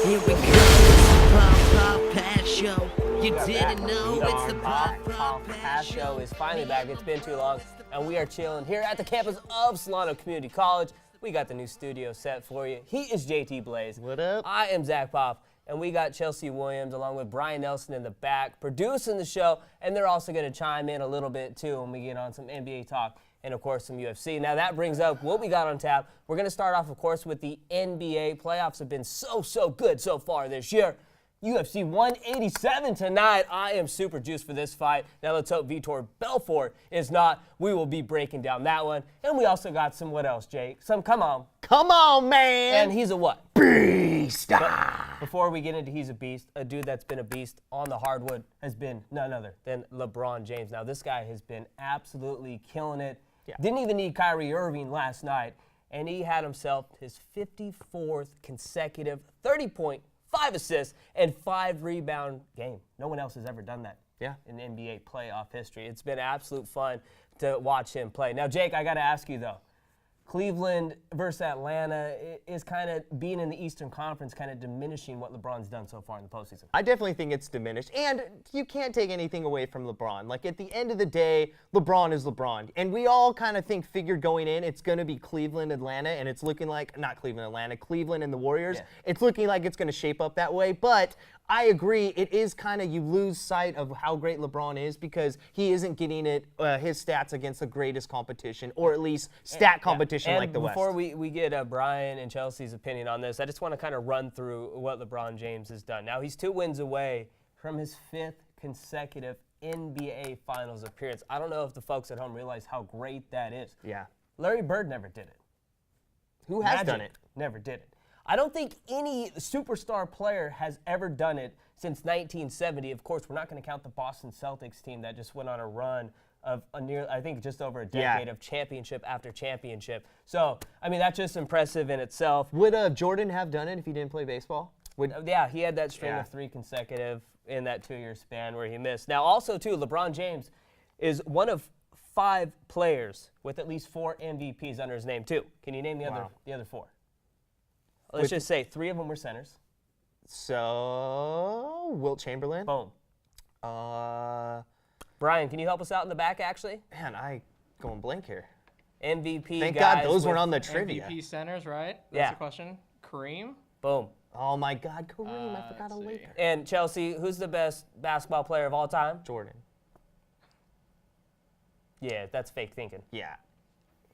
Here we go, it's the Poff Poff Pass Show. You didn't know it's the Poff Poff Poff Pass Show is finally back. It's been too long, and we are chilling here at the campus of Solano Community College. We got the new studio set for you. He is JT Blaze. What up? I am Zach Poff, and we got Chelsea Williams along with Brian Nelson in the back producing the show, and they're also going to chime in a little bit too when we get on some NBA talk and, of course, some UFC. Now, that brings up what we got on tap. We're going to start off, of course, with the NBA playoffs. Have been so good so far this year. UFC 187 tonight. I am super juiced for this fight. Now, let's hope Vitor Belfort is not. We will be breaking down that one. And we also got some, what else, Jake? Come on, man. And he's a what? Beast. But before we get into he's a beast, a dude that's been a beast on the hardwood has been none other than LeBron James. Now, this guy has been absolutely killing it. Yeah. Didn't even need Kyrie Irving last night, and he had himself his 54th consecutive 30-point, 5 assists, and 5 rebound game. No one else has ever done that in NBA playoff history. It's been absolute fun to watch him play. Now, Jake, I got to ask you, though. Cleveland versus Atlanta is kind of being in the Eastern Conference, kind of diminishing what LeBron's done so far in the postseason. I definitely think it's diminished, and you can't take anything away from LeBron. Like, at the end of the day, LeBron is LeBron, and we all kind of figured going in it's going to be Cleveland, Atlanta, and it's looking like, not Cleveland, Atlanta, Cleveland and the Warriors. Yeah. It's looking like it's going to shape up that way, but I agree, it is kind of, you lose sight of how great LeBron is because he isn't getting his stats against the greatest competition, or at least competition like the West. Before we get Brian and Chelsea's opinion on this, I just want to kind of run through what LeBron James has done. Now, he's 2 wins away from his 5th consecutive NBA Finals appearance. I don't know if the folks at home realize how great that is. Yeah. Larry Bird never did it. Who has done it? Never did it. I don't think any superstar player has ever done it since 1970. Of course, we're not going to count the Boston Celtics team that just went on a run of I think just over a decade of championship after championship. So, I mean, that's just impressive in itself. Would Jordan have done it if he didn't play baseball? Yeah, he had that string of 3 consecutive in that 2-year span where he missed. Now, also, too, LeBron James is one of 5 players with at least 4 MVPs under his name, too. Can you name the other 4? Let's just say 3 of them were centers. So, Wilt Chamberlain. Boom. Brian, can you help us out in the back, actually? Man, I going blank here. MVP Thank guys God those were on the trivia. MVP centers, right? That's the question. Kareem? Boom. Oh, my God, Kareem. I forgot a Laker. And Chelsea, who's the best basketball player of all time? Jordan. Yeah, that's fake thinking. Yeah.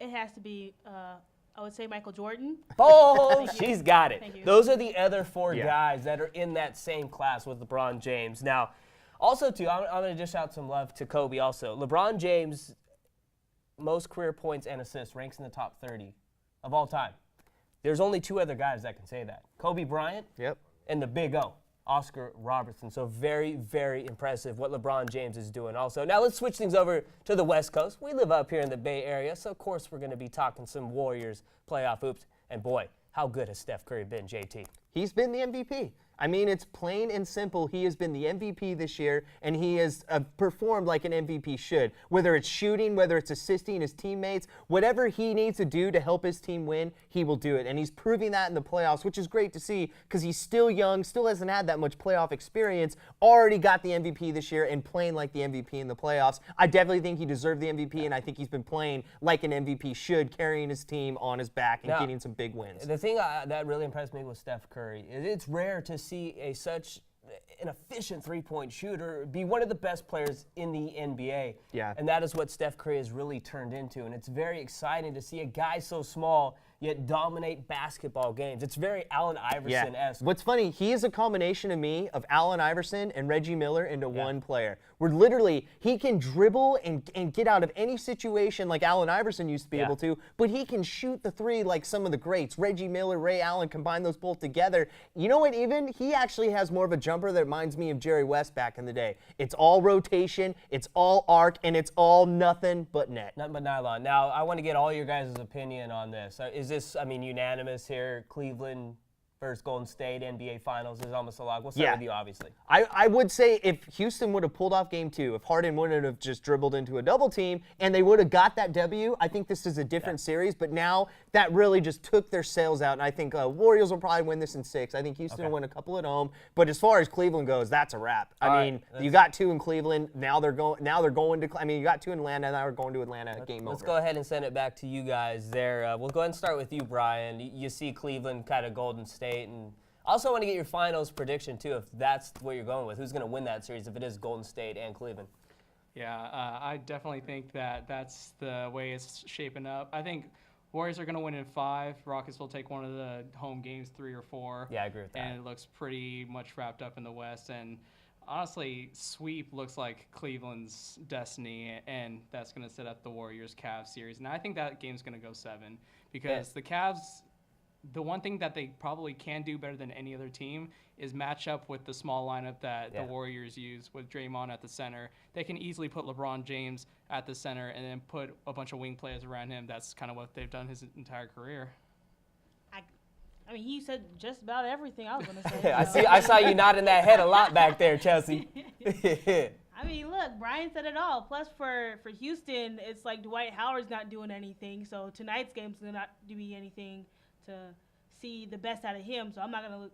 It has to be, I would say Michael Jordan. Oh, she's got it. Thank you. Those are the other 4 guys that are in that same class with LeBron James. Now, also, too, I'm going to dish out some love to Kobe also. LeBron James, most career points and assists, ranks in the top 30 of all time. There's only 2 other guys that can say that. Kobe Bryant and the Big O, Oscar Robertson. So very, very impressive what LeBron James is doing also. Now let's switch things over to the West Coast. We live up here in the Bay Area, so of course we're going to be talking some Warriors playoff hoops. And boy, how good has Steph Curry been, JT? He's been the MVP. I mean, it's plain and simple. He has been the MVP this year, and he has performed like an MVP should. Whether it's shooting, whether it's assisting his teammates, whatever he needs to do to help his team win, he will do it. And he's proving that in the playoffs, which is great to see because he's still young, still hasn't had that much playoff experience, already got the MVP this year and playing like the MVP in the playoffs. I definitely think he deserved the MVP, and I think he's been playing like an MVP should, carrying his team on his back and getting some big wins. The thing that really impressed me with Steph Curry is it's rare to see such an efficient 3-point shooter be one of the best players in the NBA. Yeah. And that is what Steph Curry has really turned into. And it's very exciting to see a guy so small yet dominate basketball games. It's very Allen Iverson-esque. What's funny, he is a combination to me of Allen Iverson and Reggie Miller into one player. Where literally he can dribble and get out of any situation like Allen Iverson used to be able to, but he can shoot the 3 like some of the greats. Reggie Miller, Ray Allen, combine those both together. You know what, even? He actually has more of a jumper that reminds me of Jerry West back in the day. It's all rotation, it's all arc, and it's all nothing but net. Nothing but nylon. Now, I want to get all your guys' opinion on this. Is this, I mean, unanimous here? Cleveland versus Golden State NBA Finals is almost a lock. We'll start with you, obviously. I would say if Houston would have pulled off game 2, if Harden wouldn't have just dribbled into a double team and they would have got that W, I think this is a different series. But now that really just took their sails out, and I think Warriors will probably win this in 6. I think Houston will win a couple at home. But as far as Cleveland goes, that's a wrap. I mean, you got 2 in Cleveland. Now they're going to. I mean, you got 2 in Atlanta. Now they're going to Atlanta. Game over. Let's go ahead and send it back to you guys there. We'll go ahead and start with you, Brian. You see Cleveland kind of Golden State, and also want to get your finals prediction, too, if that's what you're going with. Who's going to win that series if it is Golden State and Cleveland? Yeah, I definitely think that that's the way it's shaping up. I think Warriors are going to win in 5. Rockets will take one of the home games, 3 or 4. Yeah, I agree with that. And it looks pretty much wrapped up in the West. And honestly, sweep looks like Cleveland's destiny, and that's going to set up the Warriors-Cavs series. And I think that game's going to go 7 because the Cavs – the one thing that they probably can do better than any other team is match up with the small lineup that the Warriors use with Draymond at the center. They can easily put LeBron James at the center and then put a bunch of wing players around him. That's kind of what they've done his entire career. I mean, you said just about everything I was going to say. I saw you nodding that head a lot back there, Chelsea. I mean, look, Brian said it all. Plus, for Houston, it's like Dwight Howard's not doing anything, so tonight's game's not to be anything to see the best out of him. So I'm not going to look,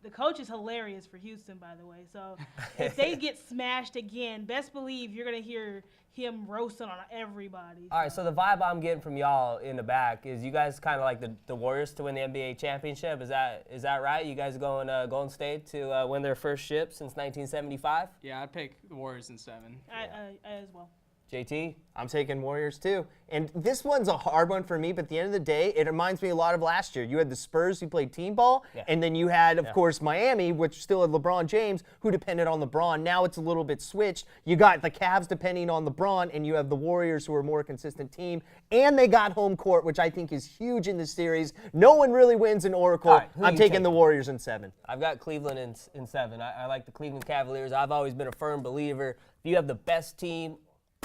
the coach is hilarious for Houston, by the way. So if they get smashed again, best believe you're going to hear him roasting on everybody. All right, so the vibe I'm getting from y'all in the back is you guys kind of like the Warriors to win the NBA championship. Is that right? You guys going Golden State to win their first ship since 1975? Yeah, I'd pick the Warriors in 7. I as well. JT? I'm taking Warriors too. And this one's a hard one for me, but at the end of the day, it reminds me a lot of last year. You had the Spurs who played team ball, and then you had, of course, Miami, which still had LeBron James, who depended on LeBron. Now it's a little bit switched. You got the Cavs depending on LeBron, and you have the Warriors who are a more consistent team. And they got home court, which I think is huge in this series. No one really wins in Oracle. All right, I'm taking the Warriors in 7. I've got Cleveland in 7. I like the Cleveland Cavaliers. I've always been a firm believer. If you have the best team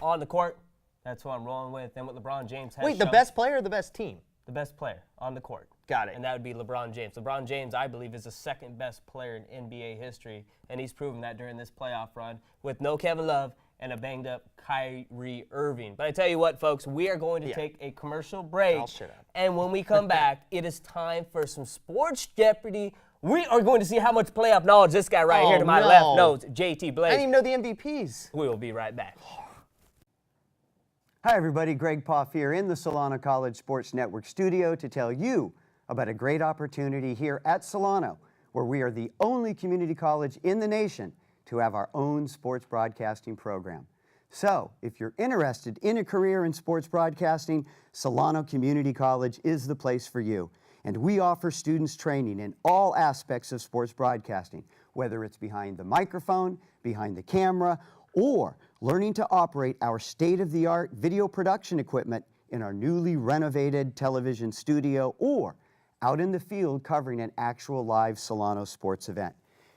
on the court, that's who I'm rolling with. And what LeBron James has Wait, the shown, best player or the best team? the best player on the court. Got it. And that would be LeBron James. LeBron James, I believe, is the second best player in NBA history, and he's proven that during this playoff run with no Kevin Love and a banged-up Kyrie Irving. But I tell you what, folks, we are going to take a commercial break. I'll shut up. And when we come back, it is time for some Sports Jeopardy. We are going to see how much playoff knowledge this guy right here to my left knows, JT Blaze. I didn't even know the MVPs. We will be right back. Hi, everybody. Greg Poff here in the Solano College Sports Network studio to tell you about a great opportunity here at Solano, where we are the only community college in the nation to have our own sports broadcasting program. So, if you're interested in a career in sports broadcasting, Solano Community College is the place for you. And we offer students training in all aspects of sports broadcasting, whether it's behind the microphone, behind the camera, or learning to operate our state-of-the-art video production equipment in our newly renovated television studio, or out in the field covering an actual live Solano sports event.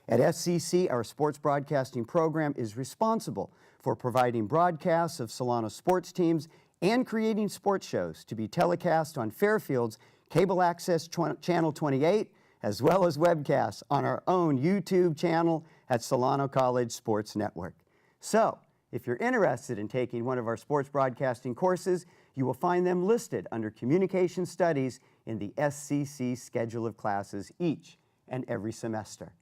At SCC, our sports broadcasting program is responsible for providing broadcasts of Solano sports teams and creating sports shows to be telecast on Fairfield's Cable Access Channel 28, as well as webcasts on our own YouTube channel at Solano College Sports Network. So, if you're interested in taking one of our sports broadcasting courses, you will find them listed under Communication Studies in the SCC schedule of classes each and every semester.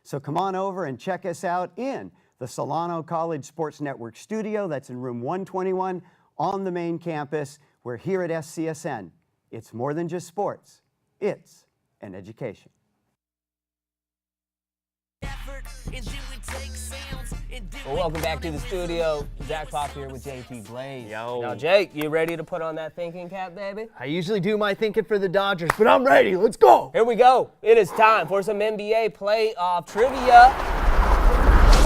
So come on over and check us out in the Solano College Sports Network studio that's in room 121 on the main campus, where here at SCSN, it's more than just sports, it's an education. Well, welcome back to the studio. Zack Poff here with JT Blaze. Yo. Now, Jake, you ready to put on that thinking cap, baby? I usually do my thinking for the Dodgers, but I'm ready. Let's go. Here we go. It is time for some NBA playoff trivia.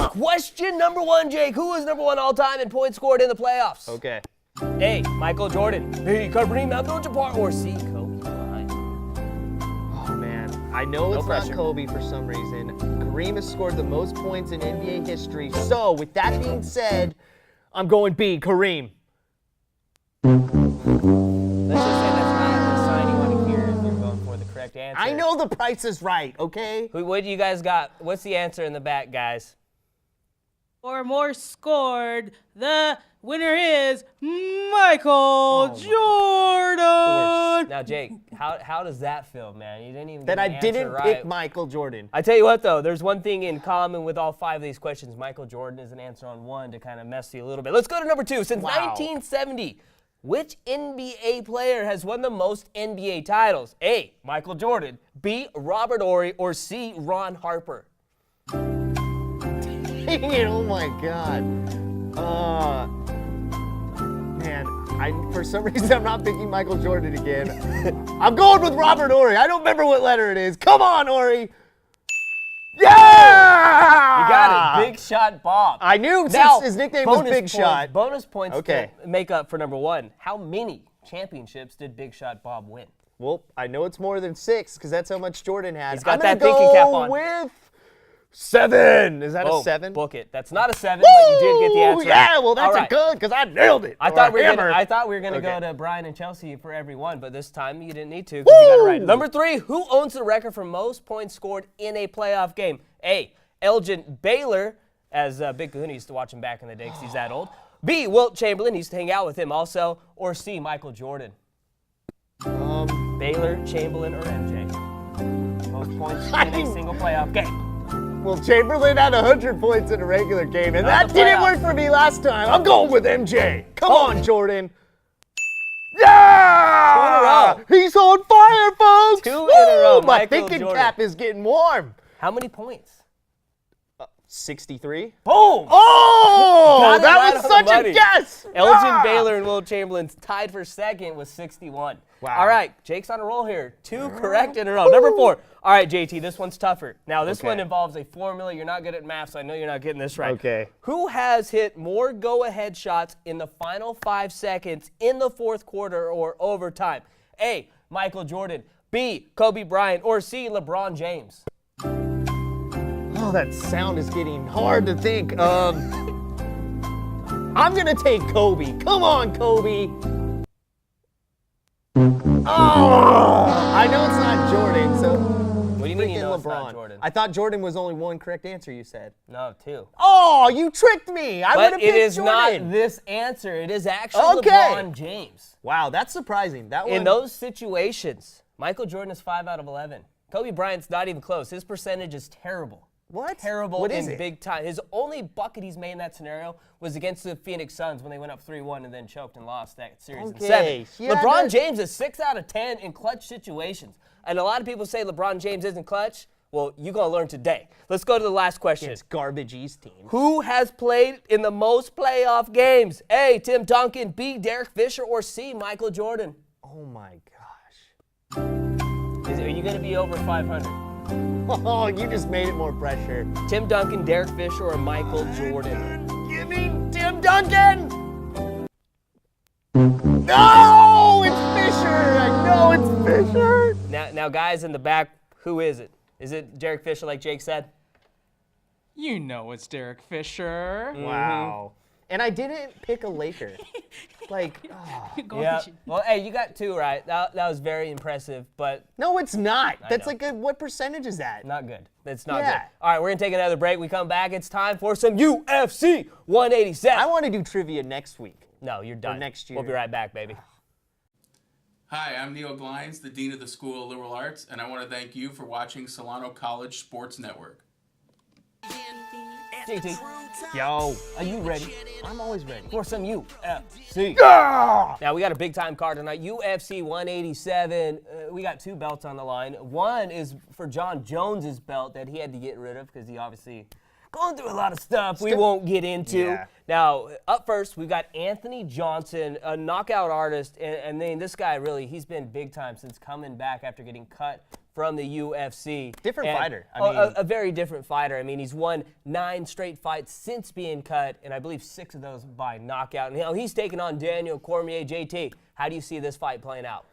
Question number 1, Jake. Who is number 1 all-time in points scored in the playoffs? Okay. A, Michael Jordan. B, Kareem Abdul-Jabbar. Or C, Kobe Bryant. Oh, man. I know it's pressure. not Kobe for some reason. Kareem has scored the most points in NBA history. So, with that being said, I'm going B, Kareem. Let's just say that's not the sign you want to hear if you're going for the correct answer. I know The Price is Right, okay? What do you guys got? What's the answer in the back, guys? Or more scored. The winner is Michael Jordan. Now, Jake, how does that feel, man? You didn't even That get I the answer didn't right. pick Michael Jordan. I tell you what, though, there's one thing in common with all 5 of these questions. Michael Jordan is an answer on 1 to kind of mess you a little bit. Let's go to number 2. Since 1970, which NBA player has won the most NBA titles? A, Michael Jordan, B, Robert Horry, or C, Ron Harper? Dang it, oh my God. Man, for some reason I'm not picking Michael Jordan again. I'm going with Robert Horry. I don't remember what letter it is. Come on, Horry. Yeah! You got it. Big Shot Bob. I knew Now, since his nickname was bonus Big points, Shot. Bonus points Okay. to make up for number 1. How many championships did Big Shot Bob win? Well, I know it's more than 6 because that's how much Jordan has. He's got I'm gonna that thinking cap on. go with 7. Is that Oh, a 7? book it. That's not a 7, but you did get the answer. Yeah, right. well, that's All right. a good because I nailed it. I Or thought a we were hammer. gonna go Okay. to Brian and Chelsea for every one, but this time you didn't need to because you got it right. Woo! Number 3, who owns the record for most points scored in a playoff game? A, Elgin Baylor, as Big Kahuna used to watch him back in the day because he's that old. B, Wilt Chamberlain, he used to hang out with him also. Or C, Michael Jordan. Baylor, Chamberlain, or MJ? Most points in a single playoff game. Well, Chamberlain had 100 points in a regular game, and Not that the didn't playoffs. work for me last time. I'm going with MJ. Come on, Jordan. Yeah! 2 in a row. He's on fire, folks. 2 in a row, My Michael thinking Jordan. cap is getting warm. How many points? 63. Boom! Oh, Got it that right was on the such a money. guess. Elgin Ah! Baylor and Wilt Chamberlain tied for second with 61. Wow. All right, Jake's on a roll here. 2 correct in a row. Number 4. All right, JT, this one's tougher. Now, this Okay. one involves a formula. You're not good at math, so I know you're not getting this right. Okay. Who has hit more go-ahead shots in the final 5 seconds in the fourth quarter or overtime? A, Michael Jordan, B, Kobe Bryant, or C, LeBron James? Oh, that sound is getting hard to think. I'm gonna take Kobe. Come on, Kobe. Oh, I know it's not Jordan, so What do you mean you freaking know it's LeBron. not Jordan? I thought Jordan was only 1 correct answer. You said. No, 2. Oh, you tricked me. I would have But picked it is Jordan. not this answer. It is actually Okay. LeBron James. Wow, that's surprising. That one. In those situations, Michael Jordan is 5 out of 11. Kobe Bryant's not even close. His percentage is terrible. What? Terrible What is in it? big time. His only bucket he's made in that scenario was against the Phoenix Suns when they went up 3-1 and then choked and lost that series in 7. Okay. Yeah, LeBron that- James is 6 out of 10 in clutch situations. And a lot of people say LeBron James isn't clutch. Well, you're going to learn today. Let's go to the last question. It's garbage East team. Who has played in the most playoff games? A, Tim Duncan, B, Derek Fisher, or C, Michael Jordan? Oh my gosh. Are you going to be over 500? Oh, you just made it more pressure. Tim Duncan, Derek Fisher, or Michael Jordan? Give me Tim Duncan! No, it's Fisher! I know it's Fisher! Now, guys in the back, who is it? Is it Derek Fisher, like Jake said? You know it's Derek Fisher. Wow. And I didn't pick a Laker. Like, oh. Go Yeah. fishing. Well, hey, you got 2 right. That was very impressive, but No, it's not. That's know. like what percentage is that? not good. It's not Yeah. good. All right, we're going to take another break. We come back. It's time for some UFC 187. I want to do trivia next week. No, you're done. next year. We'll be right back, baby. Hi, I'm Neil Glines, the Dean of the School of Liberal Arts, and I want to thank you for watching Solano College Sports Network. JT, Yo. are you ready I'm always ready. for some UFC? Ah! Now, we got a big time card tonight. UFC 187. We got 2 belts on the line. One is for John Jones's belt that he had to get rid of because he obviously going through a lot of stuff we won't get into. Yeah. Now, up first, we've got Anthony Johnson, a knockout artist. And then this guy, really, he's been big time since coming back after getting cut from the UFC. Different And- fighter. I Oh, mean- a very different fighter. I mean, he's won 9 straight fights since being cut, and I believe 6 of those by knockout. And now he's taking on Daniel Cormier. JT, how do you see this fight playing out?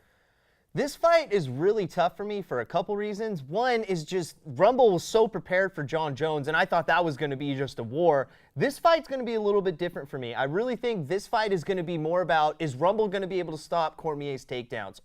This fight is really tough for me for a couple reasons. One is just Rumble was so prepared for Jon Jones, and I thought that was going to be just a war. This fight's going to be a little bit different for me. I really think this fight is going to be more about, is Rumble going to be able to stop Cormier's takedowns?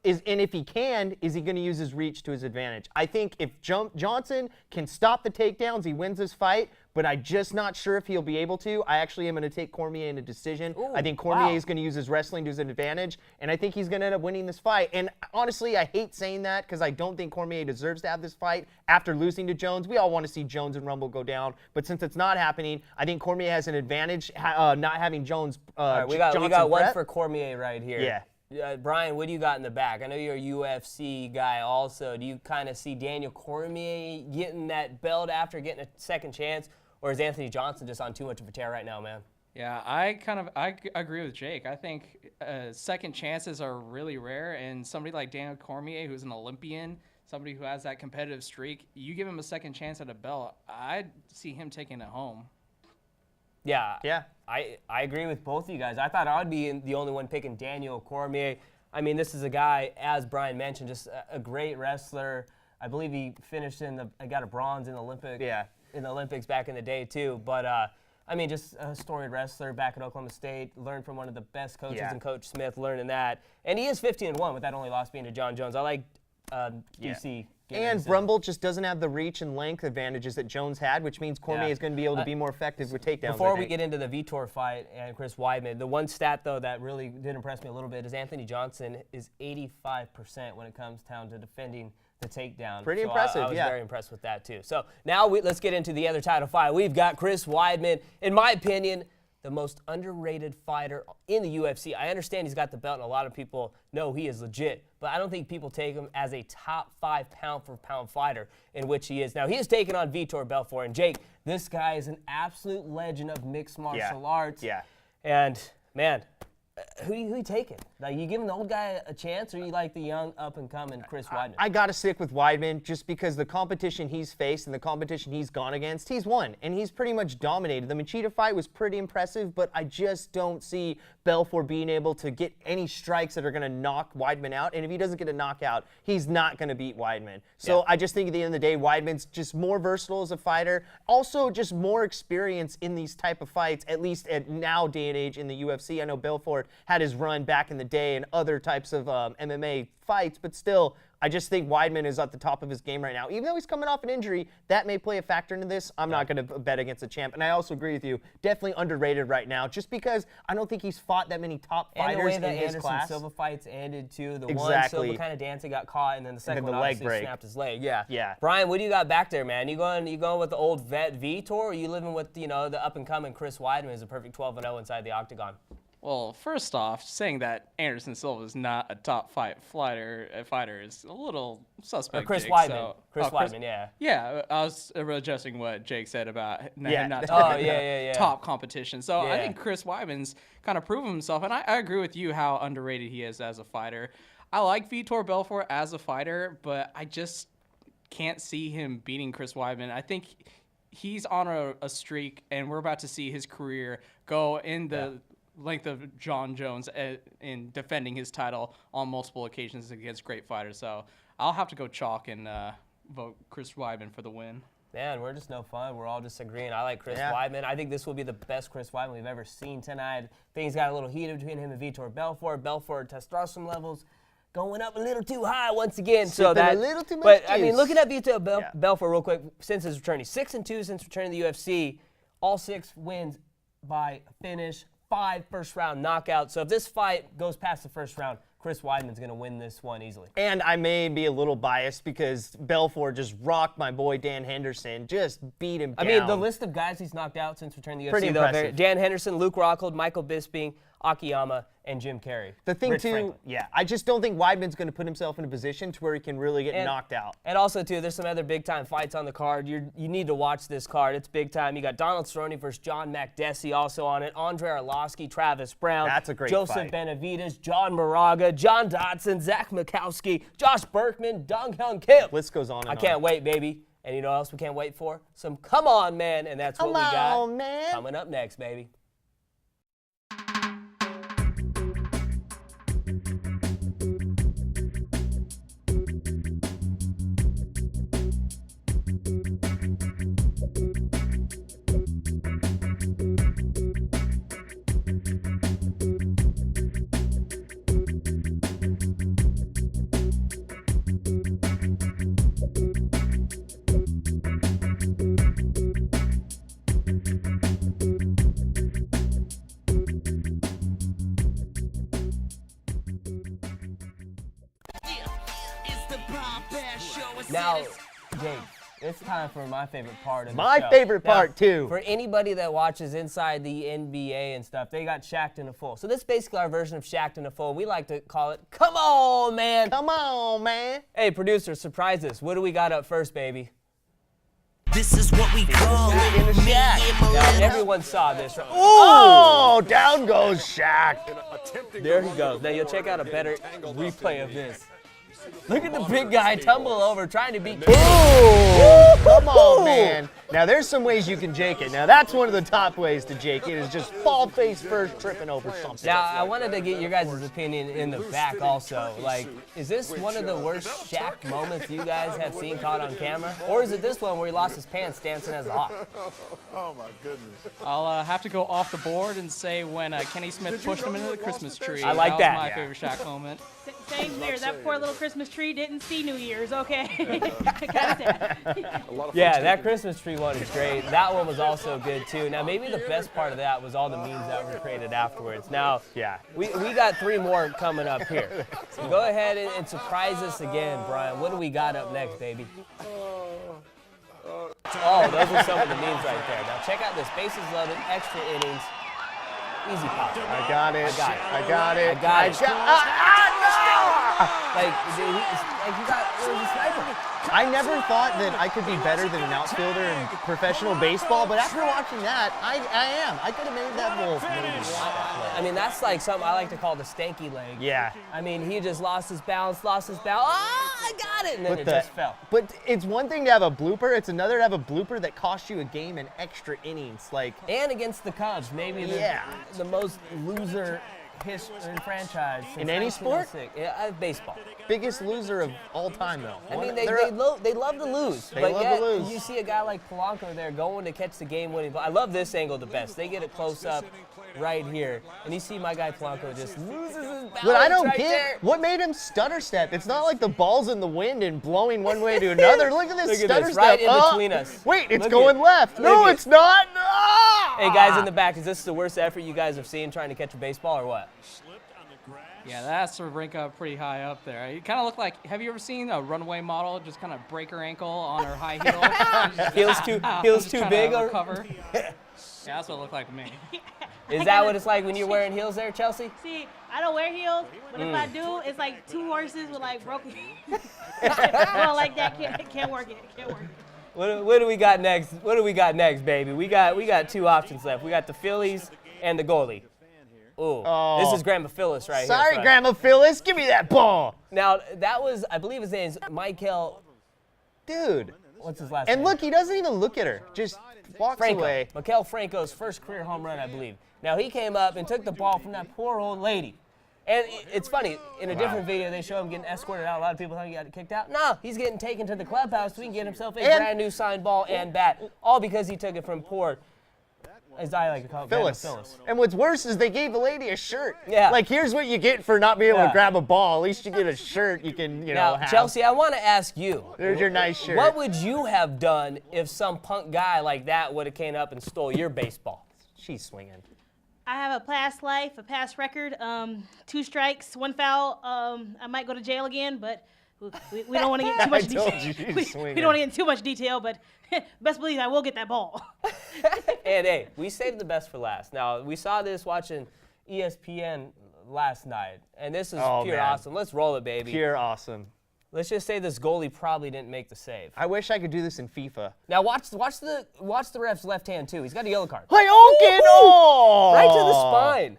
And if he can, is he going to use his reach to his advantage? I think if Johnson can stop the takedowns, he wins this fight, but I'm just not sure if he'll be able to. I actually am going to take Cormier in a decision. Ooh, I think Cormier is going to use his wrestling to his advantage, and I think he's going to end up winning this fight. And honestly, I hate saying that because I don't think Cormier deserves to have this fight after losing to Jones. We all want to see Jones and Rumble go down, but since it's not happening, I think Cormier has an advantage not having Jones. All right, we got one prep. for Cormier right here. Yeah. Brian, what do you got in the back? I know you're a UFC guy also. Do you kind of see Daniel Cormier getting that belt after getting a second chance, or is Anthony Johnson just on too much of a tear right now, man? Yeah, I agree with Jake. I think second chances are really rare, and somebody like Daniel Cormier, who's an Olympian, somebody who has that competitive streak, you give him a second chance at a belt, I'd see him taking it home. Yeah. Yeah. I agree with both of you guys. I thought I would be the only one picking Daniel Cormier. I mean, this is a guy, as Brian mentioned, just a great wrestler. I believe he finished got a bronze in the Olympics back in the day too. But I mean, just a storied wrestler back at Oklahoma State. Learned from one of the best coaches in Coach Smith. Learning that, and he is 15-1 with that only loss being to Jon Jones. I like DC. And Rumble just doesn't have the reach and length advantages that Jones had, which means Cormier is going to be able to be more effective with takedowns. Before we get into the Vitor fight and Chris Weidman, the one stat, though, that really did impress me a little bit is Anthony Johnson is 85% when it comes down to defending the takedown. Pretty impressive, I was very impressed with that, too. So now let's get into the other title fight. We've got Chris Weidman, in my opinion, the most underrated fighter in the UFC. I understand he's got the belt, and a lot of people know he is legit, but I don't think people take him as a top 5 pound-for-pound fighter, in which he is. Now, he is taking on Vitor Belfort, and Jake, this guy is an absolute legend of mixed martial arts. Yeah. And, man, who you taking? Like, you giving the old guy a chance, or you like the young, up-and-coming Chris Weidman? I got to stick with Weidman just because the competition he's faced and the competition he's gone against, he's won, and he's pretty much dominated. The Machida fight was pretty impressive, but I just don't see Belfort being able to get any strikes that are going to knock Weidman out, and if he doesn't get a knockout, he's not going to beat Weidman. So I just think at the end of the day, Weidman's just more versatile as a fighter, also just more experience in these type of fights, at least at now day and age in the UFC. I know Belfort had his run back in the day and other types of MMA fights, but still, I just think Weidman is at the top of his game right now. Even though he's coming off an injury, that may play a factor into this. I'm not going to bet against the champ. And I also agree with you, definitely underrated right now, just because I don't think he's fought that many top fighters in his class. And the way that Anderson Silva fights ended, too. The Exactly. one Silva kind of dancing, got caught, and then the second one obviously snapped his leg. Yeah. Brian, what do you got back there, man? You going with the old vet Vitor, or are you living with, the up-and-coming Chris Weidman as a perfect 12-0 inside the octagon? Well, first off, saying that Anderson Silva is not a top 5 fighter is a little suspect. Or Chris Jake, Weidman. Chris Weidman, yeah. Yeah, I was adjusting what Jake said about him not top competition. So I think Chris Weidman's kind of proven himself, and I agree with you how underrated he is as a fighter. I like Vitor Belfort as a fighter, but I just can't see him beating Chris Weidman. I think he's on a streak, and we're about to see his career go in the length of Jon Jones in defending his title on multiple occasions against great fighters. So I'll have to go chalk and vote Chris Weidman for the win. Man, we're just no fun. We're all just agreeing. I like Chris Weidman. I think this will be the best Chris Weidman we've ever seen tonight. I think he's got a little heat between him and Vitor Belfort. Belfort testosterone levels going up a little too high once again. So that a little too much But juice. I mean, looking at Vitor Belfort real quick, since his return, he's 6-2 since returning to the UFC. All 6 wins by finish. 5 first-round knockouts. So if this fight goes past the first round, Chris Weidman's going to win this one easily. And I may be a little biased because Belfort just rocked my boy Dan Henderson, just beat him down. I mean, the list of guys he's knocked out since returning to the UFC, Pretty impressive. Dan Henderson, Luke Rockhold, Michael Bisping, Akiyama, and Jim Carrey. The thing, Rich too, Franklin. I just don't think Weidman's going to put himself in a position to where he can really get knocked out. And also, too, there's some other big-time fights on the card. You need to watch this card. It's big time. You got Donald Cerrone versus John Makdessi also on it. Andre Arlovski, Travis Brown. That's a great Joseph fight. Benavidez, John Moraga, John Dodson, Zach Mikowski, Josh Berkman, Dong Hyun Kim. List goes on and I can't wait, baby. And you know what else we can't wait for? Some Come On, Man. And that's what we got coming up next, baby. Now, Jake, it's time for my favorite part of the My show. favorite Now, part, too. For anybody that watches inside the NBA and stuff, they got Shaq A Fool. So this is basically our version of Shaq A Fool. We like to call it, Come On, Man. Come on, man. Hey, producer, surprise us. What do we got up first, baby? This is what we call it. In the Shaq. Now, everyone saw this, right? Oh, down goes Shaq. There he goes. Now, you'll check out a better replay of this. Look at the big guy tumble over trying to beat Kenny. Ooh, come on, man. Now, there's some ways you can jake it. Now, that's one of the top ways to jake it, is just fall face first, tripping over something. Now, I wanted to get your guys' opinion in the back also. Like, is this one of the worst Shaq moments you guys have seen caught on camera? Or is it this one where he lost his pants dancing as a hawk? Oh my goodness. I'll have to go off the board and say when Kenny Smith pushed him into the Christmas tree. I like that. Was my favorite Shaq moment. Same here. That poor little Christmas tree didn't see New Year's. Okay. Kinda sad. Yeah, that Christmas tree one is great. That one was also good too. Now, maybe the best part of that was all the memes that were created afterwards. Now, Yeah. we got 3 more coming up here. So go ahead and surprise us again, Brian. What do we got up next, baby? Oh, those are some of the memes right there. Now, check out this. Bases loaded, extra innings. Easy pop. I got it. I got it. I got it. I got it. No! Like, dude, you got, it was a sniper. I never thought that I could be better than an outfielder in professional baseball, but after watching that, I am. I could have made that ball. I mean, that's like something I like to call the stanky leg. Yeah. I mean, he just lost his balance. Ah, I got it, and then it just fell. But it's one thing to have a blooper. It's another to have a blooper that costs you a game in extra innings. Like, And against the Cubs, maybe the most loser in franchise since In any sport? 1906. Yeah, baseball. biggest loser of all time, though. I mean, They're- they love to lose. They but love yet, to lose. you see a guy like Polanco there going to catch the game-winning ball. I love this angle the best. They get it close up right here, and you see my guy Polanco just loses his balance What I don't right get, there. what made him stutter step? It's not like the ball's in the wind and blowing one way to another. Look at this Look at stutter this, step. right in Oh, between us. Wait, it's Look going at- left. look No, at- it's not. Ah! Hey, guys in the back, is this the worst effort you guys have seen trying to catch a baseball or what? Yeah, that's to rank up pretty high up there. You kind of look like, have you ever seen a runway model just kind of break her ankle on her high heel? Heels too big? Or, Recover? Yeah, that's what it looked like to me. is that what it's like when you're wearing heels there, Chelsea? See, I don't wear heels, but if I do, it's like two horses with like broken. Well, like that can't work it. Can't work it. What do we got next? What do we got next, baby? We got 2 options left. We got the Phillies and the goalie. Ooh, Oh. this is Grandma Phyllis right Sorry, here. Grandma Phyllis, give me that ball. Now, that was, I believe his name is Michael, Dude. what's his last And name? look, he doesn't even look at her. Just walks Franco. away. Maikel Franco's first career home run, I believe. Now, he came up and took the ball from that poor old lady. And it's funny, in a different video, they show him getting escorted out. A lot of people think he got kicked out. No, he's getting taken to the clubhouse so he can get himself a And- brand new signed ball and bat, all because he took it from poor, as I like to call it, Grandma Phyllis. Phyllis. And what's worse is they gave the lady a shirt. Yeah. Like, here's what you get for not being able Yeah. to grab a ball. At least you get a shirt you can, Now, have. Chelsea, I want to ask you, There's your nice shirt. what would you have done if some punk guy like that would have came up and stole your baseball? She's swinging. I have a past life, a past record. 2 strikes, 1 foul. I might go to jail again, but we don't want to get too much told detail. you she's we swinging. don't want to get into too much detail, but best believe I will get that ball. And hey, we saved the best for last. Now, we saw this watching ESPN last night, and this is Oh, pure man. awesome. Let's roll it, baby. Pure awesome. Let's just say this goalie probably didn't make the save. I wish I could do this in FIFA. Now, watch the ref's left hand, too. He's got a yellow card. Hey, okay, no! Right to the spine.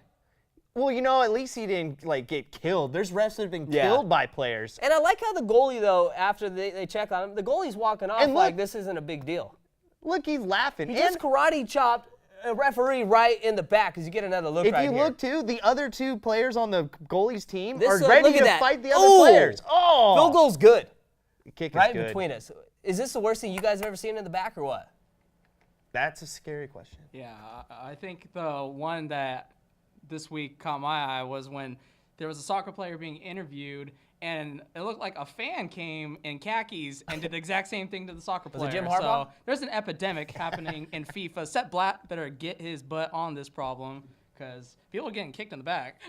Well, at least he didn't, get killed. There's refs that have been Yeah. killed by players. And I like how the goalie, though, after they check on him, the goalie's walking off And like look- this isn't a big deal. Look, he's laughing. He And just karate chopped a referee right in the back because you get another look if right you here. look, too, the other 2 players on the goalie's team This, are look ready at to that. fight the other Ooh! players. Oh! Field goal's good. The kick is Right good. between us. Is this the worst thing you guys have ever seen in the back or what? That's a scary question. Yeah, I think the one that this week caught my eye was when there was a soccer player being interviewed, and it looked like a fan came in khakis and did the exact same thing to the soccer Was player. it Jim Harbaugh? So there's an epidemic happening in FIFA. Sepp Blatt better get his butt on this problem because people are getting kicked in the back.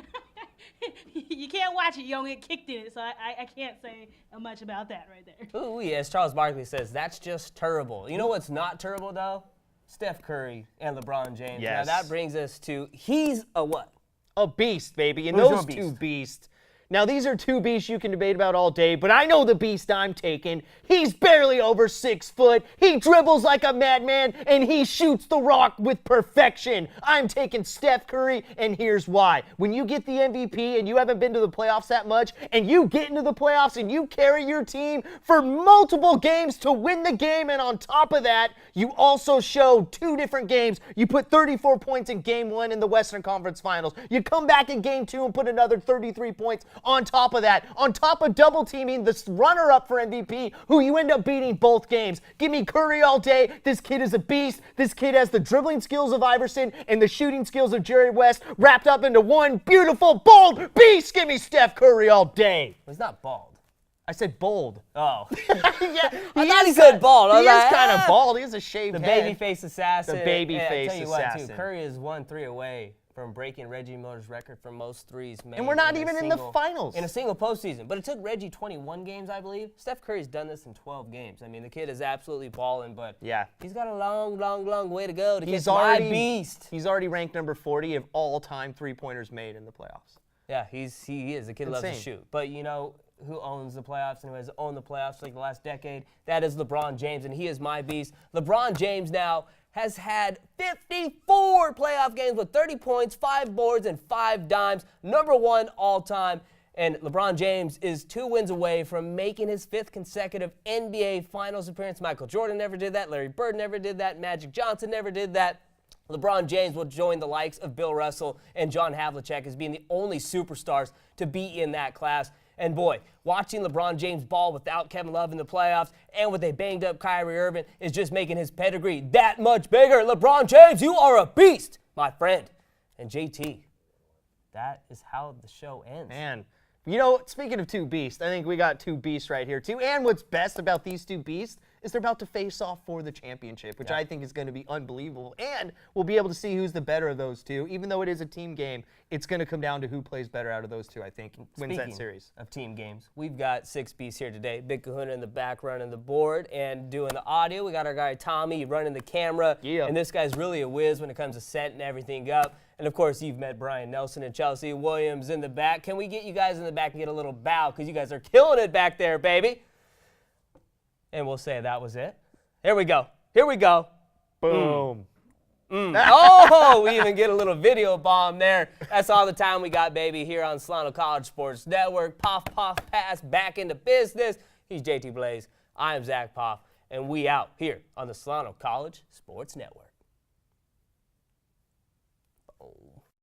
You can't watch it. You don't get kicked in it. So I can't say much about that right there. Ooh, yes, Charles Barkley says, that's just terrible. You know what's not terrible, though? Steph Curry and LeBron James. Yes. Now, that brings us to, he's a what? A beast, baby. And Who's those your two beast? beasts. Now, these are two beasts you can debate about all day, but I know the beast I'm taking. He's barely over 6 foot. He dribbles like a madman, and he shoots the rock with perfection. I'm taking Steph Curry, and here's why. When you get the MVP and you haven't been to the playoffs that much, and you get into the playoffs and you carry your team for multiple games to win the game, and on top of that, you also show 2 different games. You put 34 points in Game 1 in the Western Conference Finals. You come back in Game 2 and put another 33 points on top of that, on top of double teaming the runner-up for MVP, who you end up beating both games. Give me Curry all day. This kid is a beast. This kid has the dribbling skills of Iverson and the shooting skills of Jerry West wrapped up into one beautiful, bold beast. Give me Steph Curry all day. He's not bald. I said bold. Oh. Yeah, I thought he said bald. I He was is like, kind of ah. bald. He has a shaved The head. babyface assassin. The babyface I'll tell you what, assassin. too, Curry is 1-3 away from breaking Reggie Miller's record for most threes made. And we're not in a even in the single- finals. In a single postseason. But it took Reggie 21 games, I believe. Steph Curry's done this in 12 games. I mean, the kid is absolutely balling, but Yeah. he's got a long, long, long way to go to He's get my beast. He's already ranked number 40 of all-time three-pointers made in the playoffs. Yeah, he is. The kid loves to Insane. shoot. But, you know, who owns the playoffs and who has owned the playoffs for like the last decade? That is LeBron James, and he is my beast. LeBron James now has had 54 playoff games with 30 points, 5 boards, and 5 dimes. Number 1 all-time. And LeBron James is 2 wins away from making his 5th consecutive NBA Finals appearance. Michael Jordan never did that. Larry Bird never did that. Magic Johnson never did that. LeBron James will join the likes of Bill Russell and John Havlicek as being the only superstars to be in that class. And boy, watching LeBron James ball without Kevin Love in the playoffs and with a banged-up Kyrie Irving is just making his pedigree that much bigger. LeBron James, you are a beast, my friend. And JT, that is how the show ends. Man, you know, speaking of 2 beasts, I think we got 2 beasts right here, too. And what's best about these 2 beasts is they're about to face off for the championship, which I think is going to be unbelievable. And we'll be able to see who's the better of those 2. Even though it is a team game, it's going to come down to who plays better out of those 2, I think, wins that Speaking series. of team games, we've got 6 beasts here today. Big Kahuna in the back running the board and doing the audio. We got our guy Tommy running the camera. Yeah. And this guy's really a whiz when it comes to setting everything up. And of course, you've met Brian Nelson and Chelsea Williams in the back. Can we get you guys in the back and get a little bow? Because you guys are killing it back there, baby. And we'll say that was it. Here we go. Here we go. Boom. Oh, we even get a little video bomb there. That's all the time we got, baby, here on Solano College Sports Network. Poff Poff Pass back into business. He's JT Blaze. I am Zack Poff, and we out here on the Solano College Sports Network. Oh.